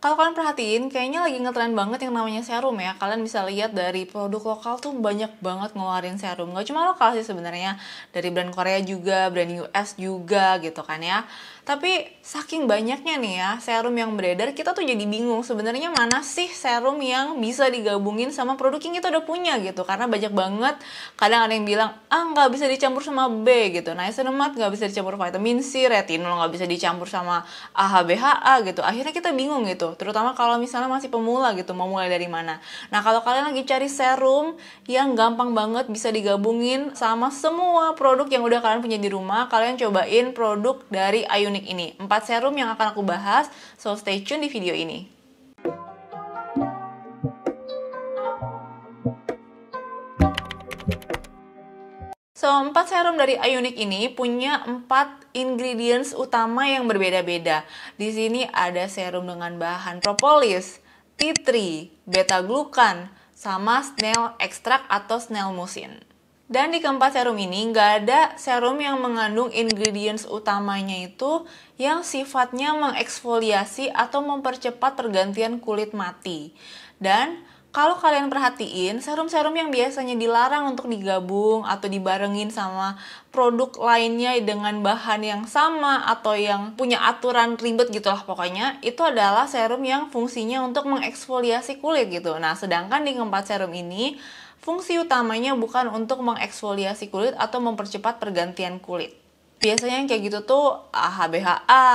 Kalau kalian perhatiin, kayaknya lagi ngetren banget yang namanya serum ya. Kalian bisa lihat dari produk lokal tuh banyak banget ngeluarin serum. Gak cuma lokal sih sebenarnya, dari brand Korea juga, brand US juga gitu kan ya. Tapi saking banyaknya nih ya serum yang beredar, kita tuh jadi bingung sebenarnya mana sih serum yang bisa digabungin sama produk yang kita udah punya gitu. Karena banyak banget, kadang ada yang bilang, nggak bisa dicampur sama B gitu. Niacinamide nggak bisa dicampur vitamin C, retinol nggak bisa dicampur sama AHA, BHA gitu. Akhirnya kita bingung gitu, terutama kalau misalnya masih pemula gitu, mau mulai dari mana. Nah, kalau kalian lagi cari serum yang gampang banget bisa digabungin sama semua produk yang udah kalian punya di rumah, kalian cobain produk dari Ionic ini. 4 serum yang akan aku bahas, so stay tune di video ini. So, 4 serum dari Ionic ini punya 4 ingredients utama yang berbeda-beda. Di sini ada serum dengan bahan propolis, tea tree, beta-glucan, sama snail extract atau snail mucin. Dan di keempat serum ini nggak ada serum yang mengandung ingredients utamanya itu yang sifatnya mengeksfoliasi atau mempercepat pergantian kulit mati. Dan kalau kalian perhatiin, serum-serum yang biasanya dilarang untuk digabung atau dibarengin sama produk lainnya dengan bahan yang sama atau yang punya aturan ribet gitulah pokoknya, itu adalah serum yang fungsinya untuk mengeksfoliasi kulit gitu. Nah, sedangkan di keempat serum ini, fungsi utamanya bukan untuk mengeksfoliasi kulit atau mempercepat pergantian kulit. Biasanya yang kayak gitu tuh AHA, BHA,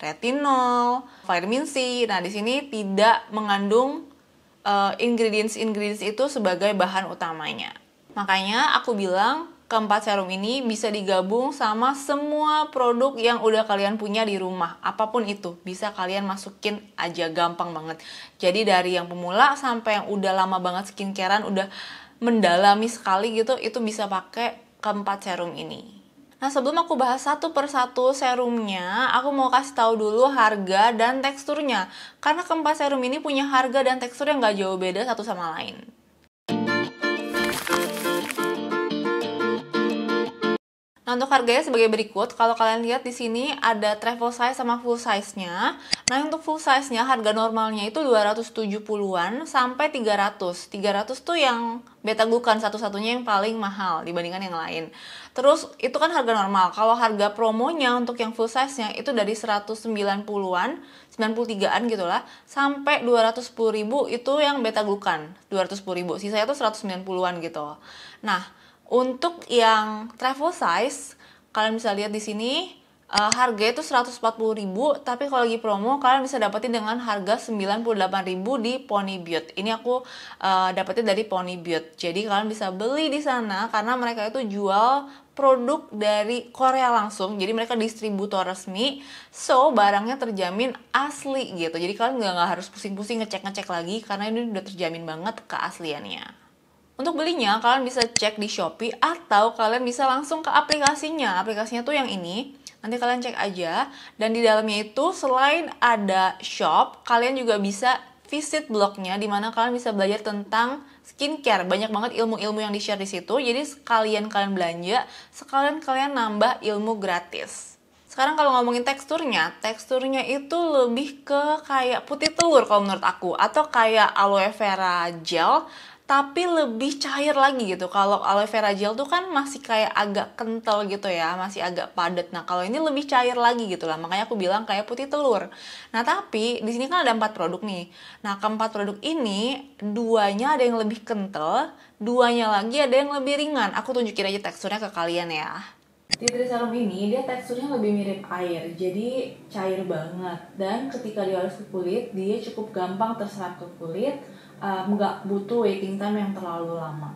retinol, vitamin C. Nah, di sini tidak mengandung ingredients itu sebagai bahan utamanya. Makanya aku bilang keempat serum ini bisa digabung sama semua produk yang udah kalian punya di rumah. Apapun itu, bisa kalian masukin aja, gampang banget. Jadi dari yang pemula sampai yang udah lama banget skincarean, udah mendalami sekali gitu, itu bisa pakai keempat serum ini. Nah, sebelum aku bahas satu persatu serumnya, aku mau kasih tahu dulu harga dan teksturnya. Karena keempat serum ini punya harga dan tekstur yang gak jauh beda satu sama lain. Nah, untuk harganya sebagai berikut. Kalau kalian lihat di sini ada travel size sama full size-nya. Nah, untuk full size-nya harga normalnya itu 270-an sampai 300. 300 tuh yang beta-glucan satu-satunya yang paling mahal dibandingkan yang lain. Terus itu kan harga normal. Kalau harga promonya untuk yang full size-nya itu dari 190-an, 93-an gitu lah, sampai 210.000 itu yang beta-glucan, 210.000. Sisanya tuh 190-an gitu. Nah, untuk yang travel size, kalian bisa lihat di sini harganya itu 140.000, tapi kalau lagi promo kalian bisa dapetin dengan harga 98.000 di Pony Beauty. Ini aku dapetin dari Pony Beauty. Jadi kalian bisa beli di sana karena mereka itu jual produk dari Korea langsung. Jadi mereka distributor resmi. So, barangnya terjamin asli gitu. Jadi kalian nggak harus pusing-pusing ngecek-ngecek lagi karena ini udah terjamin banget keasliannya. Untuk belinya, kalian bisa cek di Shopee atau kalian bisa langsung ke aplikasinya. Aplikasinya tuh yang ini. Nanti kalian cek aja. Dan di dalamnya itu selain ada shop, kalian juga bisa visit blognya di mana kalian bisa belajar tentang skincare. Banyak banget ilmu-ilmu yang di-share di situ. Jadi sekalian kalian belanja, sekalian kalian nambah ilmu gratis. Sekarang kalau ngomongin teksturnya itu lebih ke kayak putih telur kalau menurut aku. Atau kayak aloe vera gel, tapi lebih cair lagi gitu. Kalau aloe vera gel tuh kan masih kayak agak kental gitu ya, masih agak padat. Nah, kalau ini lebih cair lagi gitu lah. Makanya aku bilang kayak putih telur. Nah, tapi di sini kan ada 4 produk nih. Nah, keempat produk ini, duanya ada yang lebih kental, duanya lagi ada yang lebih ringan. Aku tunjukin aja teksturnya ke kalian ya. Tea tree serum ini dia teksturnya lebih mirip air, jadi cair banget. Dan ketika dioles ke kulit, dia cukup gampang terserap ke kulit, nggak butuh waiting time yang terlalu lama.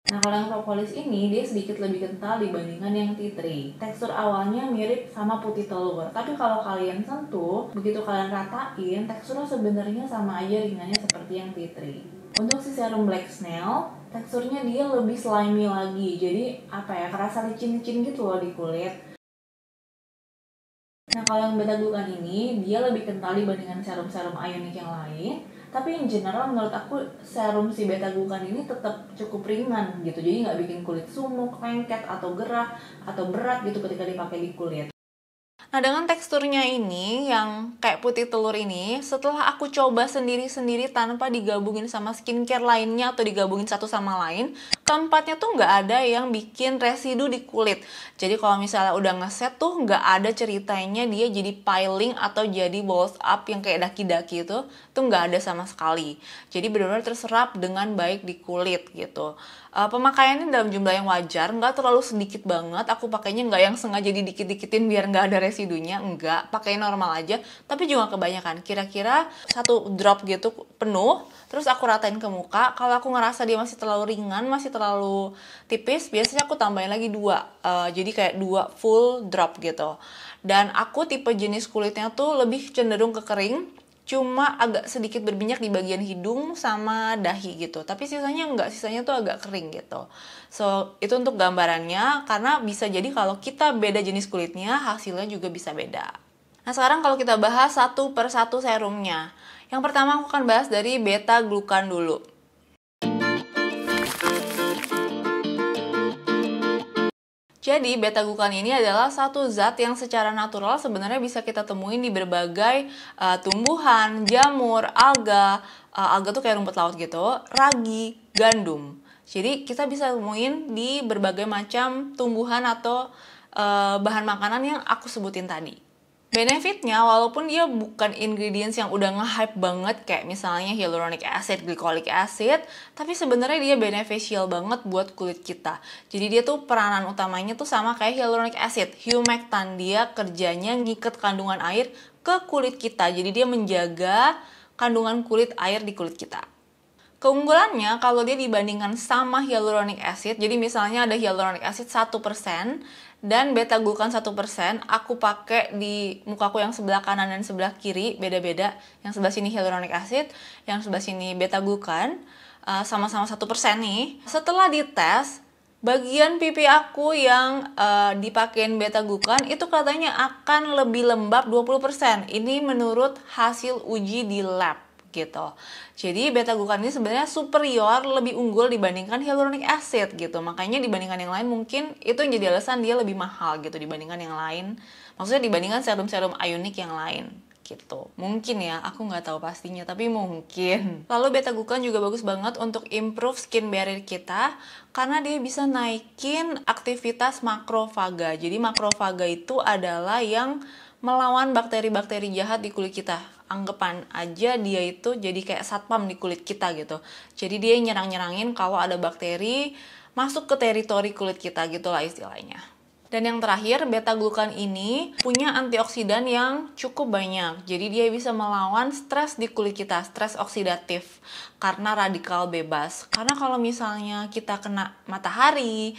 Nah, kalau yang propolis ini dia sedikit lebih kental dibandingkan yang tea tree. Tekstur awalnya mirip sama putih telur, tapi kalau kalian sentuh, begitu kalian ratain, teksturnya sebenarnya sama aja ringannya seperti yang tea tree. Untuk si serum black snail, teksturnya dia lebih slimy lagi, jadi kerasa licin-licin gitu loh di kulit. Nah, kalau yang beta-glucan ini dia lebih kental dibandingkan serum-serum Ionic yang lain, tapi in general menurut aku serum si beta-glucan ini tetap cukup ringan gitu, jadi nggak bikin kulit sumuk, lengket atau gerah atau berat gitu ketika dipakai di kulit. Nah, dengan teksturnya ini yang kayak putih telur ini, setelah aku coba sendiri-sendiri tanpa digabungin sama skincare lainnya atau digabungin satu sama lain, keempatnya tuh nggak ada yang bikin residu di kulit. Jadi kalau misalnya udah ngeset tuh nggak ada ceritanya dia jadi piling atau jadi balls up yang kayak daki-daki itu, tuh nggak ada sama sekali. Jadi benar-benar terserap dengan baik di kulit gitu. Pemakaiannya dalam jumlah yang wajar, nggak terlalu sedikit banget. Aku pakainya nggak yang sengaja didikit-dikitin biar nggak ada residunya, nggak. Pakai normal aja, tapi juga kebanyakan. Kira-kira 1 drop gitu penuh, terus aku ratain ke muka. Kalau aku ngerasa dia masih terlalu ringan, masih terlalu tipis, biasanya aku tambahin lagi 2. Jadi kayak 2 full drop gitu. Dan aku tipe jenis kulitnya tuh lebih cenderung ke kering, cuma agak sedikit berminyak di bagian hidung sama dahi gitu, tapi sisanya enggak, sisanya tuh agak kering gitu. So itu untuk gambarannya, karena bisa jadi kalau kita beda jenis kulitnya hasilnya juga bisa beda. Nah, sekarang kalau kita bahas satu per satu serumnya. Yang pertama aku akan bahas dari beta glukan dulu. Jadi beta-glukan ini adalah satu zat yang secara natural sebenarnya bisa kita temuin di berbagai tumbuhan, jamur, alga, alga tuh kayak rumput laut gitu, ragi, gandum. Jadi kita bisa temuin di berbagai macam tumbuhan atau bahan makanan yang aku sebutin tadi. Benefitnya, walaupun dia bukan ingredients yang udah nge-hype banget kayak misalnya hyaluronic acid, glycolic acid, tapi sebenarnya dia beneficial banget buat kulit kita. Jadi dia tuh peranan utamanya tuh sama kayak hyaluronic acid, humectant. Dia kerjanya ngikat kandungan air ke kulit kita. Jadi dia menjaga kandungan kulit air di kulit kita. Keunggulannya kalau dia dibandingkan sama hyaluronic acid, jadi misalnya ada hyaluronic acid 1% dan beta-glukan 1%, aku pakai di mukaku yang sebelah kanan dan sebelah kiri, beda-beda. Yang sebelah sini hyaluronic acid, yang sebelah sini beta-glukan, sama-sama 1% nih. Setelah dites, bagian pipi aku yang dipakein beta-glukan itu katanya akan lebih lembab 20%. Ini menurut hasil uji di lab gitu. Jadi beta-glukan ini sebenarnya superior, lebih unggul dibandingkan hyaluronic acid gitu. Makanya dibandingkan yang lain mungkin itu yang jadi alasan dia lebih mahal gitu dibandingkan yang lain. Maksudnya dibandingkan serum-serum ionic yang lain gitu. Mungkin ya, aku nggak tahu pastinya, tapi mungkin. Lalu beta-glukan juga bagus banget untuk improve skin barrier kita karena dia bisa naikin aktivitas makrofaga. Jadi makrofaga itu adalah yang melawan bakteri-bakteri jahat di kulit kita. Anggapan aja dia itu jadi kayak satpam di kulit kita gitu. Jadi dia nyerang-nyerangin kalau ada bakteri masuk ke teritori kulit kita gitulah istilahnya. Dan yang terakhir, beta-glukan ini punya antioksidan yang cukup banyak. Jadi dia bisa melawan stres di kulit kita, stres oksidatif karena radikal bebas. Karena kalau misalnya kita kena matahari,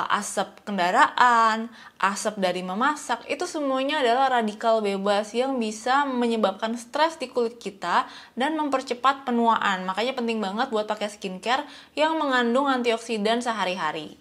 asap kendaraan, asap dari memasak, itu semuanya adalah radikal bebas yang bisa menyebabkan stres di kulit kita dan mempercepat penuaan. Makanya penting banget buat pakai skincare yang mengandung antioksidan sehari-hari.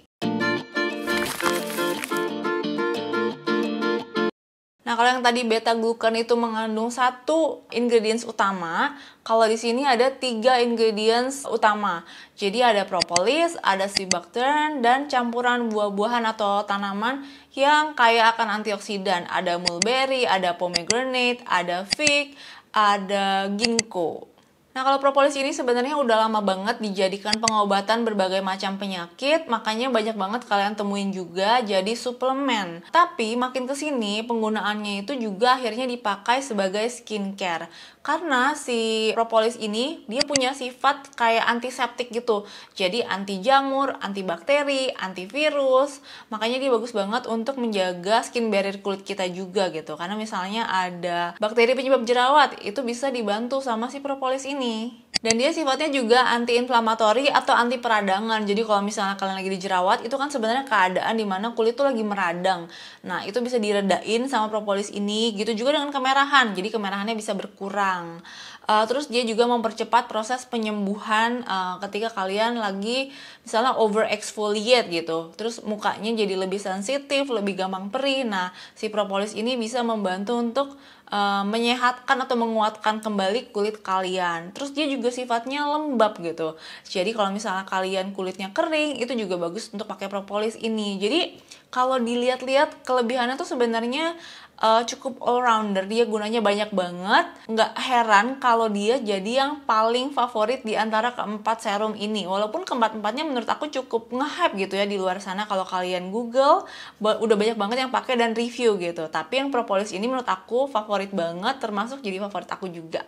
Nah, kalau yang tadi beta-glukan itu mengandung 1 ingredients utama, kalau di sini ada 3 ingredients utama. Jadi ada propolis, ada sea buckthorn, dan campuran buah-buahan atau tanaman yang kaya akan antioksidan. Ada mulberry, ada pomegranate, ada fig, ada ginkgo. Nah, kalau propolis ini sebenarnya udah lama banget dijadikan pengobatan berbagai macam penyakit, makanya banyak banget kalian temuin juga jadi suplemen. Tapi makin kesini penggunaannya itu juga akhirnya dipakai sebagai skincare. Karena si propolis ini dia punya sifat kayak antiseptik gitu. Jadi anti jamur, anti bakteri, antivirus. Makanya dia bagus banget untuk menjaga skin barrier kulit kita juga gitu. Karena misalnya ada bakteri penyebab jerawat, itu bisa dibantu sama si propolis ini. Dan dia sifatnya juga anti-inflamatori atau anti peradangan. Jadi kalau misalnya kalian lagi dijerawat, itu kan sebenarnya keadaan dimana kulit tuh lagi meradang. Nah, itu bisa diredain sama propolis ini. Gitu juga dengan kemerahan. Jadi kemerahannya bisa berkurang. Terus dia juga mempercepat proses penyembuhan ketika kalian lagi misalnya over exfoliate gitu. Terus mukanya jadi lebih sensitif, lebih gampang perih. Nah, si propolis ini bisa membantu untuk menyehatkan atau menguatkan kembali kulit kalian. Terus dia juga sifatnya lembab gitu. Jadi kalau misalnya kalian kulitnya kering, itu juga bagus untuk pakai propolis ini. Jadi kalau dilihat-lihat kelebihannya tuh sebenarnya cukup all rounder, dia gunanya banyak banget. Nggak heran kalau dia jadi yang paling favorit di antara keempat serum ini. Walaupun keempat-empatnya menurut aku cukup nge-hype gitu ya di luar sana. Kalau kalian Google, udah banyak banget yang pakai dan review gitu. Tapi yang propolis ini menurut aku favorit banget, termasuk jadi favorit aku juga.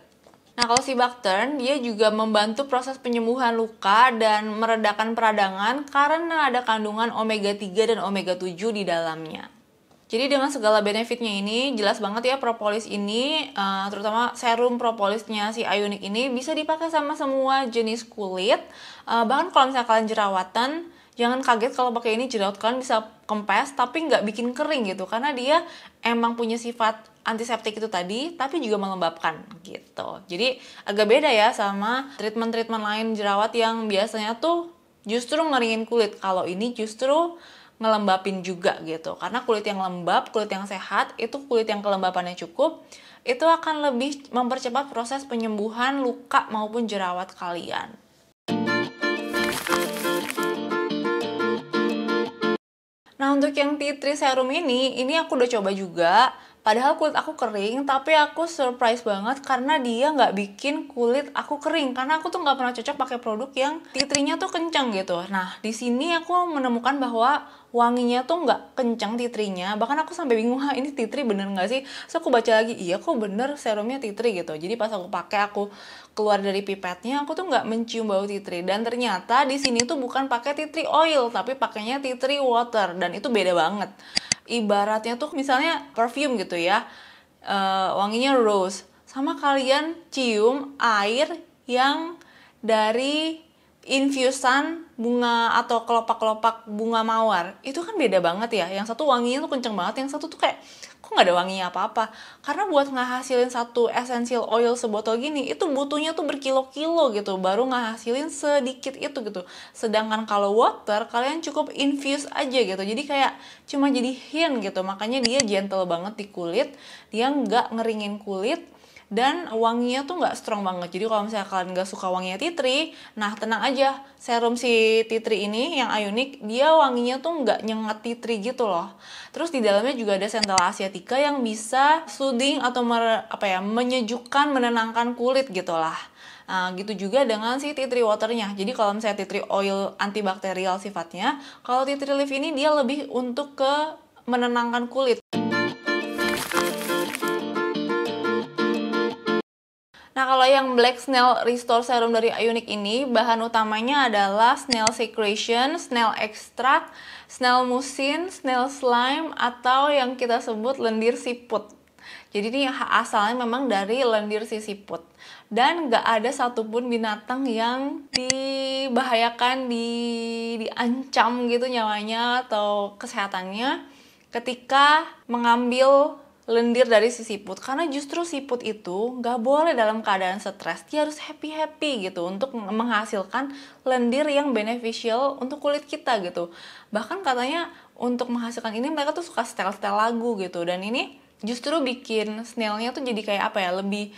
Nah, kalau si Bactern, dia juga membantu proses penyembuhan luka dan meredakan peradangan karena ada kandungan omega 3 dan omega 7 di dalamnya. Jadi dengan segala benefitnya ini, jelas banget ya propolis ini, terutama serum propolisnya si Ionic ini bisa dipakai sama semua jenis kulit. Bahkan kalau misalnya kalian jerawatan, jangan kaget kalau pakai ini jerawat kalian bisa kempes tapi nggak bikin kering gitu, karena dia emang punya sifat antiseptik itu tadi, tapi juga melembabkan gitu. Jadi agak beda ya sama treatment-treatment lain jerawat yang biasanya tuh justru ngeringin kulit. Kalau ini justru ngelembapin juga gitu, karena kulit yang lembab, kulit yang sehat, itu kulit yang kelembapannya cukup, itu akan lebih mempercepat proses penyembuhan luka maupun jerawat kalian. Nah, untuk yang tea tree serum ini aku udah coba juga. Padahal kulit aku kering, tapi aku surprise banget karena dia nggak bikin kulit aku kering. Karena aku tuh nggak pernah cocok pakai produk yang tea tree-nya tuh kenceng gitu. Nah, di sini aku menemukan bahwa wanginya tuh nggak kenceng tea tree-nya. Bahkan aku sampai bingung, ini tea tree bener nggak sih? So aku baca lagi, iya kok bener serumnya tea tree gitu. Jadi pas aku pakai, aku keluar dari pipetnya, aku tuh nggak mencium bau tea tree. Dan ternyata di sini tuh bukan pakai tea tree oil, tapi pakainya tea tree water. Dan itu beda banget. Ibaratnya tuh misalnya perfume gitu ya, wanginya rose, sama kalian cium air yang dari infusan bunga atau kelopak-kelopak bunga mawar, itu kan beda banget ya. Yang satu wanginya tuh kenceng banget, yang satu tuh kayak kok nggak ada wanginya apa-apa. Karena buat ngehasilin satu essential oil sebotol gini, itu butuhnya tuh berkilo-kilo gitu, baru ngehasilin sedikit itu gitu. Sedangkan kalau water, kalian cukup infuse aja gitu, jadi kayak cuma jadi hint gitu. Makanya dia gentle banget di kulit, dia nggak ngeringin kulit, dan wanginya tuh nggak strong banget. Jadi kalau misalnya kalian nggak suka wanginya tea tree, nah tenang aja, serum si tea tree ini yang Ionic, dia wanginya tuh nggak nyengat tea tree gitu loh. Terus di dalamnya juga ada Centella asiatica yang bisa soothing atau menyejukkan, menenangkan kulit gitu lah. Nah, gitu juga dengan si tea tree waternya. Jadi kalau misalnya tea tree oil antibakterial sifatnya, kalau tea tree leaf ini dia lebih untuk ke menenangkan kulit. Nah, kalau yang Black Snail Restore Serum dari Ionic ini, bahan utamanya adalah snail secretion, snail extract, snail mucin, snail slime, atau yang kita sebut lendir siput. Jadi ini asalnya memang dari lendir si siput. Dan nggak ada satupun binatang yang dibahayakan, diancam gitu nyawanya atau kesehatannya ketika mengambil lendir dari si siput. Karena justru siput itu nggak boleh dalam keadaan stres, dia harus happy gitu untuk menghasilkan lendir yang beneficial untuk kulit kita gitu. Bahkan katanya untuk menghasilkan ini mereka tuh suka setel-setel lagu gitu, dan ini justru bikin snailnya tuh jadi kayak apa ya, lebih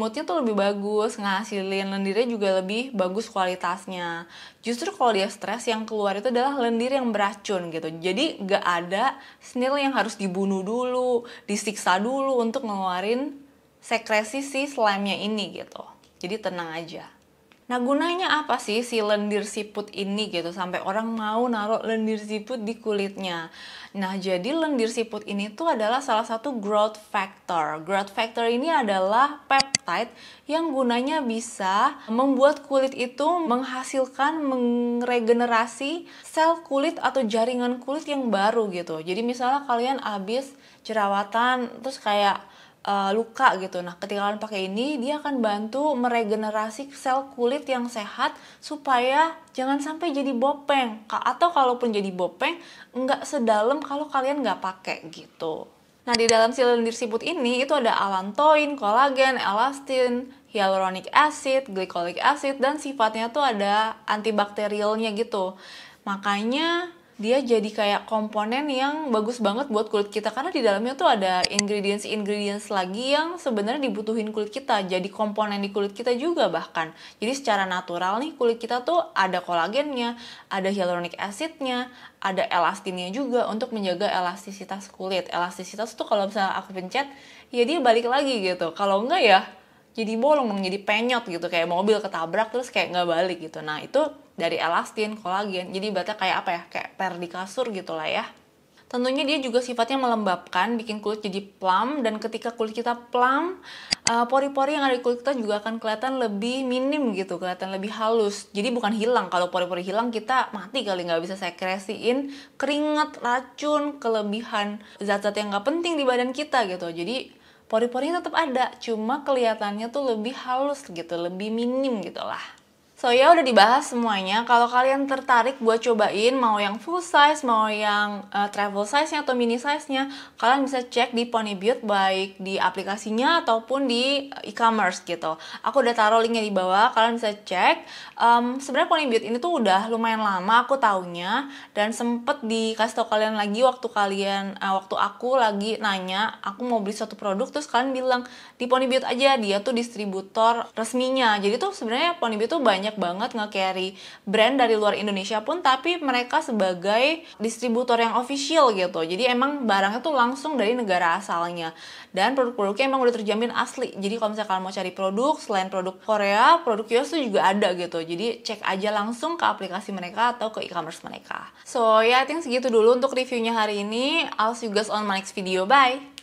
moodnya tuh lebih bagus, ngasilin lendirnya juga lebih bagus kualitasnya. Justru kalau dia stres, yang keluar itu adalah lendir yang beracun gitu. Jadi gak ada snail yang harus dibunuh dulu, disiksa dulu untuk ngeluarin sekresi si slime-nya ini gitu. Jadi tenang aja. Nah, gunanya apa sih si lendir siput ini gitu sampai orang mau naruh lendir siput di kulitnya? Nah, jadi lendir siput ini tuh adalah salah satu growth factor. Growth factor ini adalah peptide yang gunanya bisa membuat kulit itu menghasilkan, meregenerasi sel kulit atau jaringan kulit yang baru gitu. Jadi misalnya kalian abis jerawatan terus kayak luka gitu. Nah, ketika kalian pakai ini, dia akan bantu meregenerasi sel kulit yang sehat supaya jangan sampai jadi bopeng. Atau kalaupun jadi bopeng, nggak sedalam kalau kalian nggak pakai gitu. Nah, di dalam si lendir siput ini itu ada allantoin, kolagen, elastin, hyaluronic acid, glycolic acid, dan sifatnya tuh ada antibakterialnya gitu. Makanya dia jadi kayak komponen yang bagus banget buat kulit kita, karena di dalamnya tuh ada ingredients lagi yang sebenarnya dibutuhin kulit kita, jadi komponen di kulit kita juga bahkan. Jadi secara natural nih kulit kita tuh ada kolagennya, ada hyaluronic acidnya, ada elastinnya juga untuk menjaga elastisitas kulit. Elastisitas tuh kalau misalnya aku pencet, ya dia balik lagi gitu. Kalau enggak ya jadi bolong dong, jadi penyot gitu, kayak mobil ketabrak terus kayak nggak balik gitu. Nah itu dari elastin, kolagen, jadi ibaratnya kayak apa ya, kayak per di kasur gitu lah ya. Tentunya dia juga sifatnya melembabkan, bikin kulit jadi plump, dan ketika kulit kita plump, pori-pori yang ada di kulit kita juga akan kelihatan lebih minim gitu, kelihatan lebih halus. Jadi bukan hilang, kalau pori-pori hilang kita mati kali, nggak bisa sekresiin keringat, racun, kelebihan zat-zat yang nggak penting di badan kita gitu. Jadi pori-porinya tetap ada, cuma kelihatannya tuh lebih halus gitu, lebih minim gitu lah. So ya udah dibahas semuanya. Kalau kalian tertarik buat cobain mau yang full size, mau yang travel size-nya atau mini size-nya, kalian bisa cek di Pony Beauty baik di aplikasinya ataupun di e-commerce gitu. Aku udah taruh linknya di bawah, kalian bisa cek. Sebenarnya Pony Beauty ini tuh udah lumayan lama aku taunya, dan sempet dikasih tau kalian lagi waktu aku lagi nanya aku mau beli suatu produk, terus kalian bilang di Pony Beauty aja, dia tuh distributor resminya. Jadi tuh sebenarnya Pony Beauty tuh banyak banget nge-carry brand dari luar Indonesia pun, tapi mereka sebagai distributor yang official gitu. Jadi emang barangnya tuh langsung dari negara asalnya, dan produk-produknya emang udah terjamin asli. Jadi kalau misalnya kalian mau cari produk selain produk Korea, produk US tuh juga ada gitu. Jadi cek aja langsung ke aplikasi mereka atau ke e-commerce mereka. So ya, I think segitu dulu untuk reviewnya hari ini. I'll see you guys on my next video. Bye!